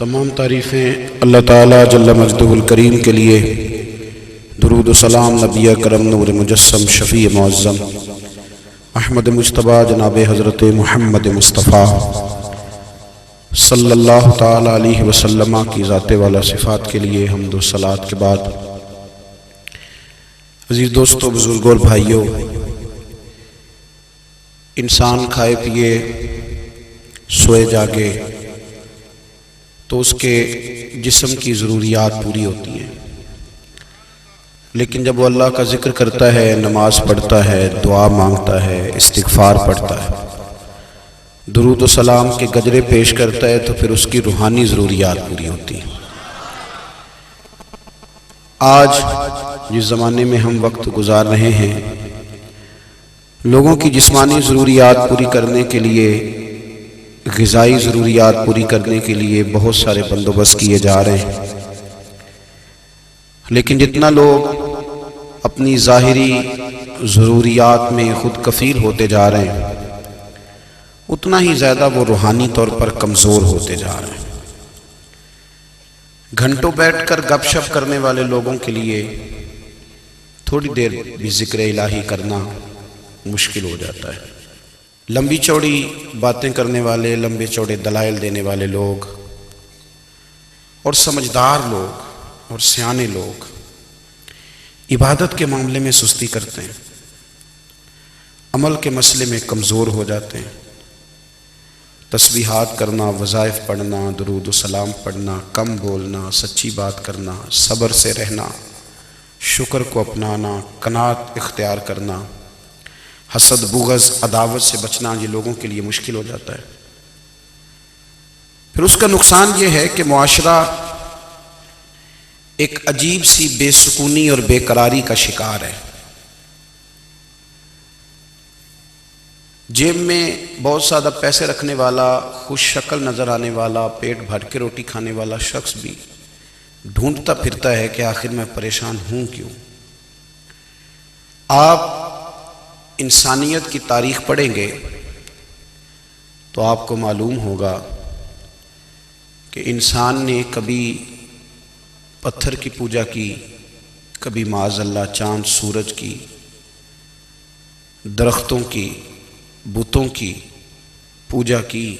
تمام تعریفیں اللہ تعالیٰ جل مجدہ الکریم کے لیے، درود و سلام نبی کرم نور مجسم شفیع معظم احمد مجتبیٰ جناب حضرت محمد مصطفیٰ صلی اللہ تعالیٰ علیہ وسلم کی ذات والا صفات کے لیے حمد و صلوات کے بعد، عزیز دوستو، بزرگوں اور بھائیوں، انسان کھائے پیے سوئے جاگے تو اس کے جسم کی ضروریات پوری ہوتی ہیں، لیکن جب وہ اللہ کا ذکر کرتا ہے، نماز پڑھتا ہے، دعا مانگتا ہے، استغفار پڑھتا ہے، درود و سلام کے گجرے پیش کرتا ہے، تو پھر اس کی روحانی ضروریات پوری ہوتی ہیں۔ آج جس زمانے میں ہم وقت گزار رہے ہیں، لوگوں کی جسمانی ضروریات پوری کرنے کے لیے، غذائی ضروریات پوری کرنے کے لیے بہت سارے بندوبست کیے جا رہے ہیں، لیکن جتنا لوگ اپنی ظاہری ضروریات میں خود کفیل ہوتے جا رہے ہیں، اتنا ہی زیادہ وہ روحانی طور پر کمزور ہوتے جا رہے ہیں۔ گھنٹوں بیٹھ کر گپ شپ کرنے والے لوگوں کے لیے تھوڑی دیر بھی ذکر الہی کرنا مشکل ہو جاتا ہے۔ لمبی چوڑی باتیں کرنے والے، لمبے چوڑے دلائل دینے والے لوگ اور سمجھدار لوگ اور سیانے لوگ عبادت کے معاملے میں سستی کرتے ہیں، عمل کے مسئلے میں کمزور ہو جاتے ہیں۔ تسبیحات کرنا، وظائف پڑھنا، درود و سلام پڑھنا، کم بولنا، سچی بات کرنا، صبر سے رہنا، شکر کو اپنانا، قناعت اختیار کرنا، حسد، بغض، عداوت سے بچنا، یہ لوگوں کے لیے مشکل ہو جاتا ہے۔ پھر اس کا نقصان یہ ہے کہ معاشرہ ایک عجیب سی بے سکونی اور بے قراری کا شکار ہے۔ جیب میں بہت زیادہ پیسے رکھنے والا، خوش شکل نظر آنے والا، پیٹ بھر کے روٹی کھانے والا شخص بھی ڈھونڈتا پھرتا ہے کہ آخر میں پریشان ہوں کیوں۔ آپ انسانیت کی تاریخ پڑھیں گے تو آپ کو معلوم ہوگا کہ انسان نے کبھی پتھر کی پوجا کی، کبھی معاذ اللہ چاند سورج کی، درختوں کی، بتوں کی پوجا کی۔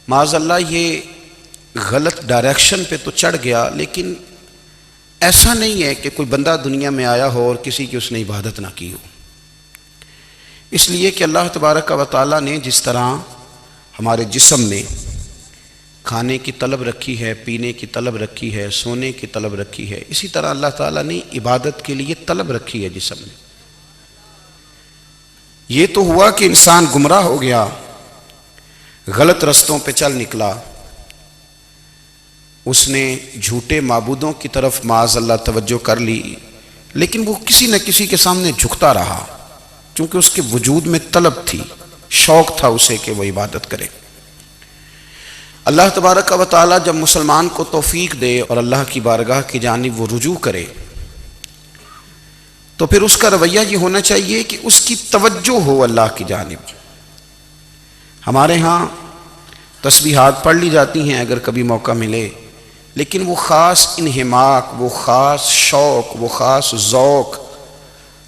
معاذ اللہ یہ غلط ڈائریکشن پہ تو چڑھ گیا، لیکن ایسا نہیں ہے کہ کوئی بندہ دنیا میں آیا ہو اور کسی کی اس نے عبادت نہ کی ہو۔ اس لیے کہ اللہ تبارک و تعالیٰ نے جس طرح ہمارے جسم میں کھانے کی طلب رکھی ہے، پینے کی طلب رکھی ہے، سونے کی طلب رکھی ہے، اسی طرح اللہ تعالیٰ نے عبادت کے لیے طلب رکھی ہے جسم میں۔ یہ تو ہوا کہ انسان گمراہ ہو گیا، غلط رستوں پہ چل نکلا، اس نے جھوٹے معبودوں کی طرف معاذ اللہ توجہ کر لی، لیکن وہ کسی نہ کسی کے سامنے جھکتا رہا، چونکہ اس کے وجود میں طلب تھی، شوق تھا اسے کہ وہ عبادت کرے۔ اللہ تبارک و تعالیٰ جب مسلمان کو توفیق دے اور اللہ کی بارگاہ کی جانب وہ رجوع کرے، تو پھر اس کا رویہ یہ ہونا چاہیے کہ اس کی توجہ ہو اللہ کی جانب۔ ہمارے ہاں تسبیحات پڑھ لی جاتی ہیں اگر کبھی موقع ملے، لیکن وہ خاص انہماک، وہ خاص شوق، وہ خاص ذوق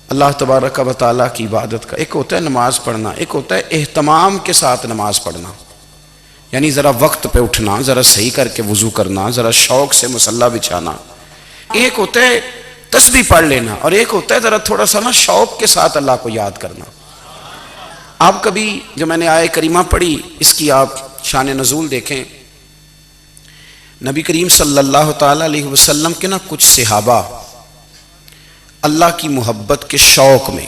اللہ تبارک و تعالیٰ کی عبادت کا، ایک ہوتا ہے نماز پڑھنا، ایک ہوتا ہے اہتمام کے ساتھ نماز پڑھنا، یعنی ذرا وقت پہ اٹھنا، ذرا صحیح کر کے وضو کرنا، ذرا شوق سے مصلی بچھانا۔ ایک ہوتا ہے تسبیح پڑھ لینا، اور ایک ہوتا ہے ذرا تھوڑا سا شوق کے ساتھ اللہ کو یاد کرنا۔ آپ کبھی جو میں نے آیت کریمہ پڑھی، اس کی آپ شان نزول دیکھیں۔ نبی کریم صلی اللہ تعالیٰ علیہ وسلم کے کچھ صحابہ اللہ کی محبت کے شوق میں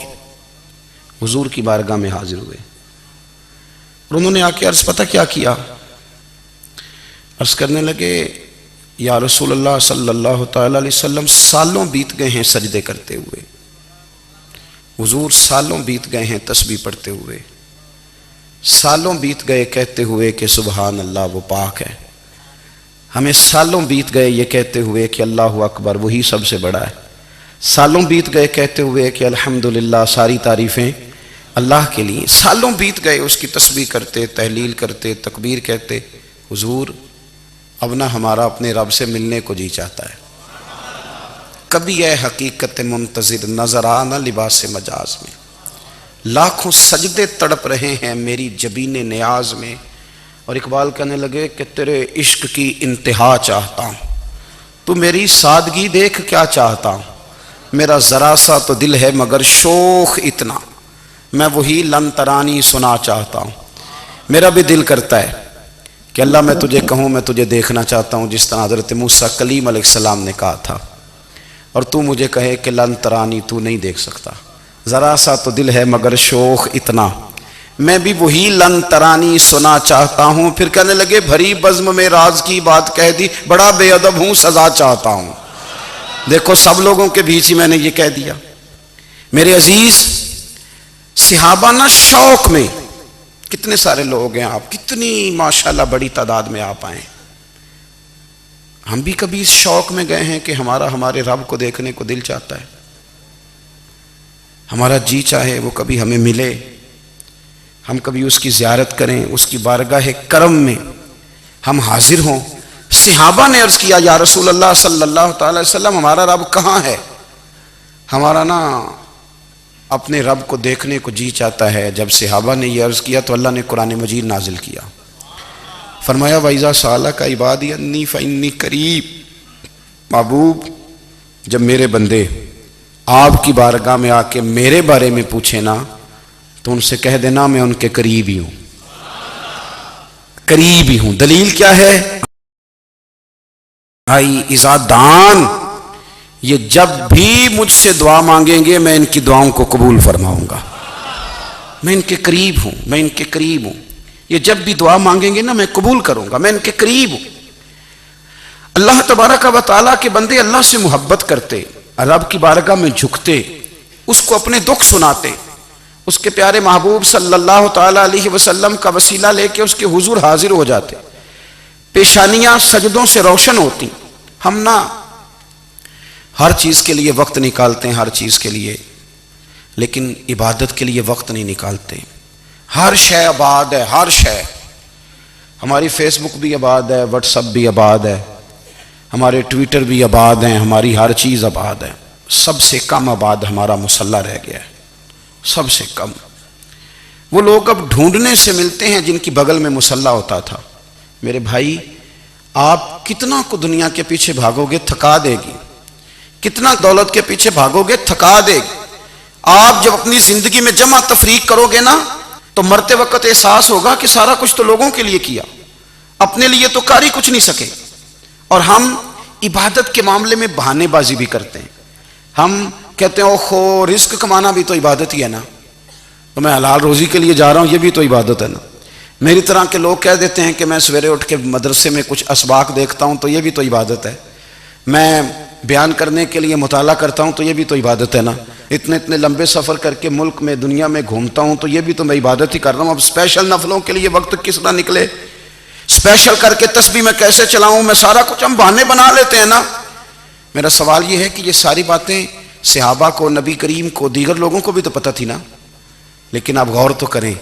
حضور کی بارگاہ میں حاضر ہوئے، اور انہوں نے آ کے عرض پتہ کیا کیا؟ عرض کرنے لگے، یا رسول اللہ صلی اللہ تعالیٰ علیہ وسلم، سالوں بیت گئے ہیں سجدے کرتے ہوئے، حضور سالوں بیت گئے ہیں تسبیح پڑھتے ہوئے، سالوں بیت گئے کہتے ہوئے کہ سبحان اللہ وہ پاک ہے، ہمیں سالوں بیت گئے یہ کہتے ہوئے کہ اللہ اکبر وہی سب سے بڑا ہے، سالوں بیت گئے کہتے ہوئے کہ الحمدللہ ساری تعریفیں اللہ کے لیے، سالوں بیت گئے اس کی تسبیح کرتے، تحلیل کرتے، تکبیر کہتے، حضور اب نہ ہمارا اپنے رب سے ملنے کو جی چاہتا ہے۔ کبھی اے حقیقت منتظر نظر آنا لباس مجاز میں، لاکھوں سجدے تڑپ رہے ہیں میری جبین نیاز میں۔ اور اقبال کہنے لگے کہ تیرے عشق کی انتہا چاہتا ہوں، تو میری سادگی دیکھ کیا چاہتا ہوں، میرا ذرا سا تو دل ہے مگر شوخ اتنا، میں وہی لن ترانی سنا چاہتا ہوں۔ میرا بھی دل کرتا ہے کہ اللہ میں تجھے کہوں میں تجھے دیکھنا چاہتا ہوں، جس طرح حضرت موسیٰ کلیم علیہ السلام نے کہا تھا، اور تو مجھے کہے کہ لن ترانی تو نہیں دیکھ سکتا، ذرا سا تو دل ہے مگر شوخ اتنا، میں بھی وہی لن ترانی سنا چاہتا ہوں۔ پھر کہنے لگے بھری بزم میں راز کی بات کہہ دی، بڑا بے ادب ہوں سزا چاہتا ہوں۔ دیکھو سب لوگوں کے بیچ ہی میں نے یہ کہہ دیا۔ میرے عزیز صحابہ نہ شوق میں، کتنے سارے لوگ ہیں آپ، کتنی ماشاءاللہ بڑی تعداد میں آپ آئیں، ہم بھی کبھی اس شوق میں گئے ہیں کہ ہمارے رب کو دیکھنے کو دل چاہتا ہے، ہمارا جی چاہے وہ کبھی ہمیں ملے، ہم کبھی اس کی زیارت کریں، اس کی بارگاہ کرم میں ہم حاضر ہوں۔ صحابہ نے عرض کیا یا رسول اللہ صلی اللہ تعالی وسلم ہمارا رب کہاں ہے؟ ہمارا نا اپنے رب کو دیکھنے کو جی چاہتا ہے۔ جب صحابہ نے یہ عرض کیا تو اللہ نے قرآن مجید نازل کیا، فرمایا وَإِذَا سَأَلَكَ عِبَادِي أَنِّي فَإِنِّي قَرِيبٌ، محبوب جب میرے بندے آپ کی بارگاہ میں آ کے میرے بارے میں پوچھیں نا تو ان سے کہہ دینا میں ان کے قریب ہی ہوں، قریب ہی ہوں۔ دلیل کیا ہے؟ بھائی اذا دان، یہ جب بھی مجھ سے دعا مانگیں گے میں ان کی دعاؤں کو قبول فرماؤں گا، میں ان کے قریب ہوں، میں ان کے قریب ہوں۔ یہ جب بھی دعا مانگیں گے نا میں قبول کروں گا، میں ان کے قریب ہوں۔ اللہ تبارک و تعالیٰ کے بندے اللہ سے محبت کرتے، رب کی بارگاہ میں جھکتے، اس کو اپنے دکھ سناتے، اس کے پیارے محبوب صلی اللہ تعالیٰ علیہ وسلم کا وسیلہ لے کے اس کے حضور حاضر ہو جاتے، پیشانیاں سجدوں سے روشن ہوتی۔ ہم نہ ہر چیز کے لیے وقت نکالتے ہیں، ہر چیز کے لیے، لیکن عبادت کے لیے وقت نہیں نکالتے۔ ہر شے آباد ہے، ہر شے، ہماری فیس بک بھی آباد ہے، واٹس ایپ بھی آباد ہے، ہمارے ٹویٹر بھی آباد ہیں، ہماری ہر چیز آباد ہے۔ سب سے کم آباد ہمارا مصلی رہ گیا ہے، سب سے کم۔ وہ لوگ اب ڈھونڈنے سے ملتے ہیں جن کی بغل میں مصلی ہوتا تھا۔ میرے بھائی آپ کتنا کو دنیا کے پیچھے بھاگو گے تھکا دے گی، کتنا دولت کے پیچھے بھاگو گے تھکا دے گی۔ آپ جب اپنی زندگی میں جمع تفریق کرو گے نا تو مرتے وقت احساس ہوگا کہ سارا کچھ تو لوگوں کے لیے کیا، اپنے لیے تو کاری کچھ نہیں سکے۔ اور ہم عبادت کے معاملے میں بہانے بازی بھی کرتے ہیں، ہم کہتے ہیں اوہو رزق کمانا بھی تو عبادت ہی ہے نا، تو میں حلال روزی کے لیے جا رہا ہوں، یہ بھی تو عبادت ہے نا۔ میری طرح کے لوگ کہہ دیتے ہیں کہ میں سویرے اٹھ کے مدرسے میں کچھ اسباق دیکھتا ہوں تو یہ بھی تو عبادت ہے، میں بیان کرنے کے لیے مطالعہ کرتا ہوں تو یہ بھی تو عبادت ہے نا، اتنے لمبے سفر کر کے ملک میں دنیا میں گھومتا ہوں تو یہ بھی تو میں عبادت ہی کر رہا ہوں۔ اب اسپیشل نفلوں کے لیے وقت کس طرح نکلے، اسپیشل کر کے تسبیح میں کیسے چلاؤں، میں سارا کچھ ہم بہانے بنا لیتے ہیں نا۔ میرا سوال یہ ہے کہ یہ ساری باتیں صحابہ کو، نبی کریم کو، دیگر لوگوں کو بھی تو پتہ تھی نا، لیکن آپ غور تو کریں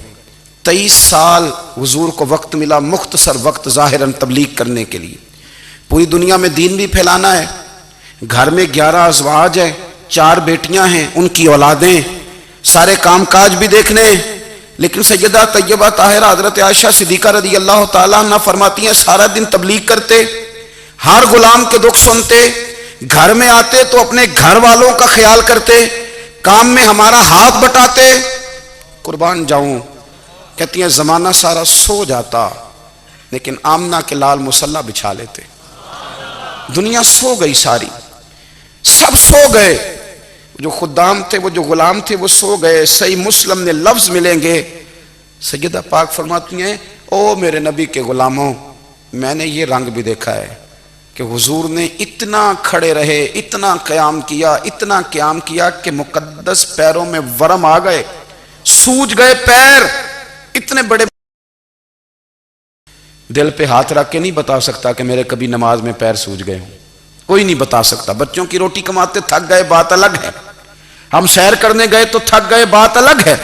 23 سال حضور کو وقت ملا، مختصر وقت ظاہراً تبلیغ کرنے کے لیے، پوری دنیا میں دین بھی پھیلانا ہے، گھر میں 11 ازواج ہے، 4 بیٹیاں ہیں، ان کی اولادیں، سارے کام کاج بھی دیکھنے ہیں۔ لیکن سیدہ طیبہ طاہرہ حضرت عائشہ صدیقہ رضی اللہ تعالیٰ عنہ فرماتی ہیں سارا دن تبلیغ کرتے، ہر غلام کے دکھ سنتے، گھر میں آتے تو اپنے گھر والوں کا خیال کرتے، کام میں ہمارا ہاتھ بٹاتے۔ قربان جاؤں، کہتی ہیں زمانہ سارا سو جاتا لیکن آمنہ کے لال مصلی بچھا لیتے۔ دنیا سو گئی، ساری سب سو گئے، جو خدام تھے، وہ جو غلام تھے وہ سو گئے۔ صحیح مسلم نے لفظ ملیں گے، سیدہ پاک فرماتی ہیں او میرے نبی کے غلاموں، میں نے یہ رنگ بھی دیکھا ہے کہ حضور نے اتنا کھڑے رہے، اتنا قیام کیا، اتنا قیام کیا کہ مقدس پیروں میں ورم آ گئے، سوج گئے پیر، اتنے بڑے۔ دل پہ ہاتھ رکھ کے نہیں بتا سکتا کہ میرے کبھی نماز میں پیر سوج گئے ہوں، کوئی نہیں بتا سکتا۔ بچوں کی روٹی کماتے تھک گئے بات الگ ہے، ہم سیر کرنے گئے تو تھک گئے بات الگ ہے،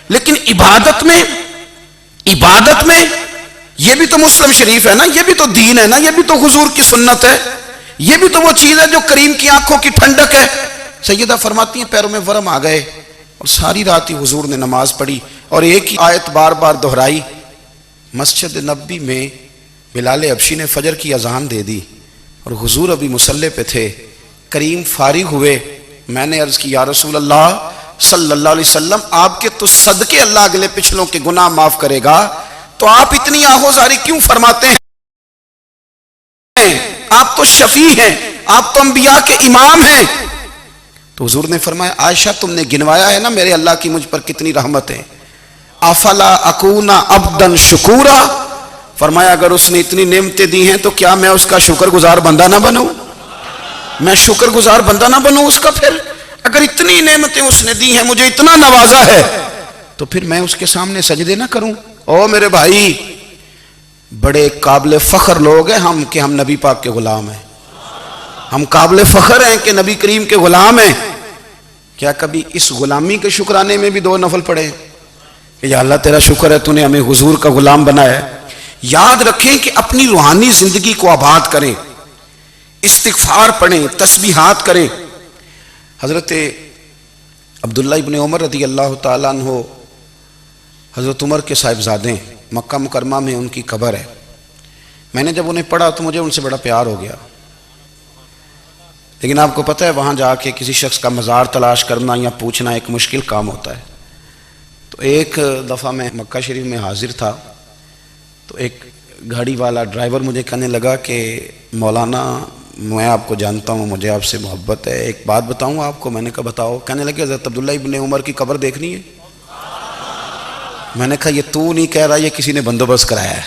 لیکن عبادت میں یہ بھی تو مسلم شریف ہے نا، یہ بھی تو دین ہے نا، یہ بھی تو حضور کی سنت ہے، یہ بھی تو وہ چیز ہے جو کریم کی آنکھوں کی ٹھنڈک ہے۔ سیدہ فرماتی ہیں پیروں میں ورم آ گئے اور ساری رات ہی حضور نے نماز پڑھی اور ایک ہی آیت بار بار دہرائی۔ مسجد نبوی میں بلال حبشی نے فجر کی اذان دے دی اور حضور ابھی مصلی پہ تھے، کریم فارغ ہوئے۔ میں نے عرض کی یا رسول اللہ صلی اللہ علیہ وسلم، آپ کے تو صدقے اللہ اگلے پچھلوں کے گناہ معاف کرے گا، تو آپ اتنی آہوزاری کیوں فرماتے ہیں؟ آپ تو شفیع ہیں، آپ تو انبیاء کے امام ہیں۔ تو حضور نے فرمایا عائشہ تم نے گنوایا ہے نا میرے اللہ کی مجھ پر کتنی رحمت ہے، افلا اکونا عبدا شکورا، فرمایا اگر اس نے اتنی نعمتیں دی ہیں تو کیا میں اس کا شکر گزار بندہ نہ بنوں؟ میں شکر گزار بندہ نہ بنوں اس کا؟ پھر اگر اتنی نعمتیں اس نے دی ہیں، مجھے اتنا نوازا ہے، تو پھر میں اس کے سامنے سجدے نہ کروں؟ او میرے بھائی، بڑے قابل فخر لوگ ہیں ہم کہ ہم نبی پاک کے غلام ہیں، ہم قابل فخر ہیں کہ نبی کریم کے غلام ہیں۔ کیا کبھی اس غلامی کے شکرانے میں بھی 2 نفل پڑھے کہ یا اللہ تیرا شکر ہے تو نے ہمیں حضور کا غلام بنایا ہے؟ یاد رکھیں کہ اپنی روحانی زندگی کو آباد کریں، استغفار پڑھیں، تسبیحات کریں۔ حضرت عبداللہ ابن عمر رضی اللہ تعالیٰ عنہ حضرت عمر کے صاحبزادے ہیں، مکہ مکرمہ میں ان کی قبر ہے۔ میں نے جب انہیں پڑھا تو مجھے ان سے بڑا پیار ہو گیا، لیکن آپ کو پتہ ہے وہاں جا کے کسی شخص کا مزار تلاش کرنا یا پوچھنا ایک مشکل کام ہوتا ہے۔ تو ایک دفعہ میں مکہ شریف میں حاضر تھا، تو ایک گاڑی والا ڈرائیور مجھے کہنے لگا کہ مولانا میں آپ کو جانتا ہوں، مجھے آپ سے محبت ہے، ایک بات بتاؤں آپ کو؟ میں نے کہا بتاؤ۔ کہنے لگے حضرت عبداللہ ابن عمر کی قبر دیکھنی ہے؟ میں نے کہا یہ تو نہیں کہہ رہا، یہ کسی نے بندوبست کرایا ہے،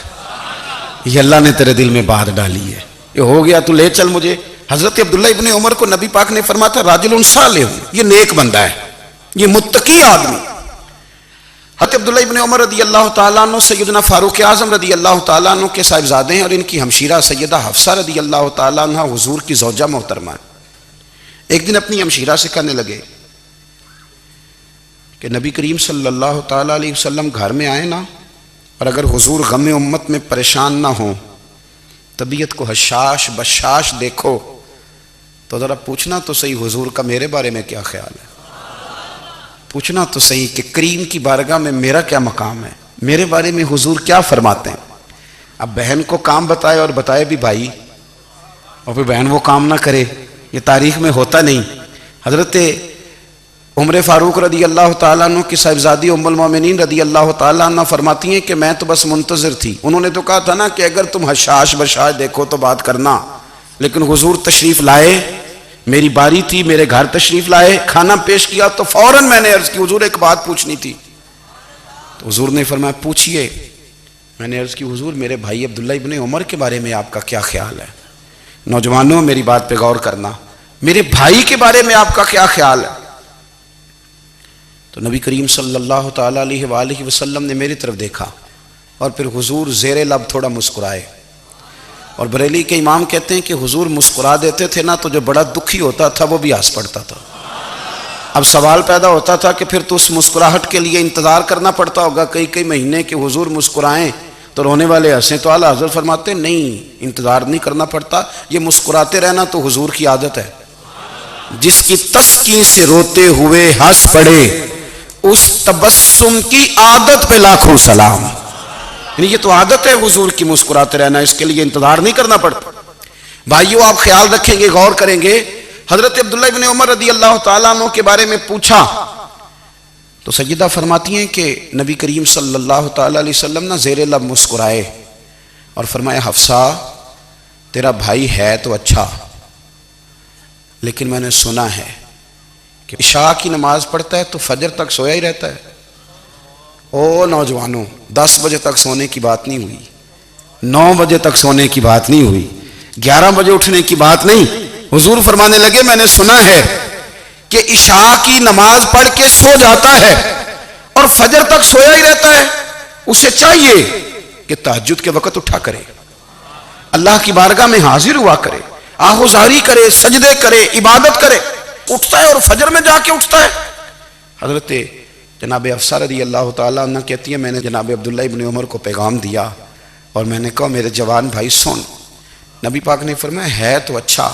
یہ اللہ نے تیرے دل میں بات ڈالی ہے، یہ ہو گیا تو لے چل مجھے۔ حضرت عبداللہ ابن عمر کو نبی پاک نے فرمایا تھا راجل صالح، یہ نیک بندہ ہے، یہ متقی آدمی۔ حضرت عبداللہ ابن عمر رضی اللہ تعالیٰ عنہ سیدنا فاروق اعظم رضی اللہ تعالیٰ عنہ کے صاحبزادے ہیں، اور ان کی ہمشیرہ سیدہ حفصہ رضی اللہ تعالیٰ عنہ حضور کی زوجہ محترمہ ہیں۔ ایک دن اپنی ہمشیرہ سے کہنے لگے کہ نبی کریم صلی اللہ تعالیٰ علیہ وسلم گھر میں آئے نا، اور اگر حضور غم امت میں پریشان نہ ہوں، طبیعت کو حشاش بشاش دیکھو، تو ذرا پوچھنا تو صحیح حضور کا میرے بارے میں کیا خیال ہے، پوچھنا تو صحیح کہ کریم کی بارگاہ میں میرا کیا مقام ہے، میرے بارے میں حضور کیا فرماتے ہیں۔ اب بہن کو کام بتائے اور بتائے بھی بھائی، اور پھر بہن وہ کام نہ کرے، یہ تاریخ میں ہوتا نہیں۔ حضرت عمر فاروق رضی اللہ تعالیٰ عنہ کی صاحبزادی ام المومنین رضی اللہ تعالیٰ عنہ فرماتی ہیں کہ میں تو بس منتظر تھی، انہوں نے تو کہا تھا نا کہ اگر تم حشاش بشاش دیکھو تو بات کرنا، لیکن حضور تشریف لائے، میری باری تھی، میرے گھر تشریف لائے، کھانا پیش کیا تو فوراً میں نے عرض کی حضور ایک بات پوچھنی تھی۔ تو حضور نے فرمایا پوچھئے۔ میں نے عرض کی حضور میرے بھائی عبداللہ ابن عمر کے بارے میں آپ کا کیا خیال ہے؟ نوجوانوں میری بات پہ غور کرنا، میرے بھائی کے بارے میں آپ کا کیا خیال ہے؟ تو نبی کریم صلی اللہ تعالیٰ علیہ وآلہ وسلم نے میری طرف دیکھا اور پھر حضور زیر لب تھوڑا مسکرائے، اور بریلی کے امام کہتے ہیں کہ حضور مسکرا دیتے تھے نا تو جو بڑا دکھی ہوتا تھا وہ بھی ہنس پڑتا تھا۔ اب سوال پیدا ہوتا تھا کہ پھر تو اس مسکراہٹ کے لیے انتظار کرنا پڑتا ہوگا کئی مہینے کہ حضور مسکرائیں تو رونے والے ہنسیں، تو اعلیٰ حضرت فرماتے نہیں، انتظار نہیں کرنا پڑتا، یہ مسکراتے رہنا تو حضور کی عادت ہے۔ جس کی تسکین سے روتے ہوئے ہنس پڑے اس تبسم کی عادت پہ لاکھوں سلام، یعنی یہ تو عادت ہے حضور کی مسکراتے رہنا، اس کے لیے انتظار نہیں کرنا پڑتا۔ بھائیو آپ خیال رکھیں گے، غور کریں گے، حضرت عبداللہ ابن عمر رضی اللہ تعالیٰ عنہ کے بارے میں پوچھا تو سیدہ فرماتی ہیں کہ نبی کریم صلی اللہ تعالیٰ علیہ وسلم نہ زیر لب مسکرائے اور فرمایا حفصہ تیرا بھائی ہے تو اچھا، لیکن میں نے سنا ہے کہ عشاء کی نماز پڑھتا ہے تو فجر تک سویا ہی رہتا ہے۔ او نوجوانوں، 10 بجے تک سونے کی بات نہیں ہوئی، 9 بجے تک سونے کی بات نہیں ہوئی، 11 بجے اٹھنے کی بات نہیں۔ حضور فرمانے لگے میں نے سنا ہے کہ عشاء کی نماز پڑھ کے سو جاتا ہے اور فجر تک سویا ہی رہتا ہے، اسے چاہیے کہ تہجد کے وقت اٹھا کرے، اللہ کی بارگاہ میں حاضر ہوا کرے، آہوزاری کرے، سجدے کرے، عبادت کرے، اٹھتا ہے اور فجر میں جا کے اٹھتا ہے۔ حضرت جناب حفصہ رضی اللہ تعالیٰ عنہ کہتی ہے میں نے جناب عبداللہ ابن عمر کو پیغام دیا اور میں نے کہا میرے جوان بھائی سن، نبی پاک نے فرمایا ہے تو اچھا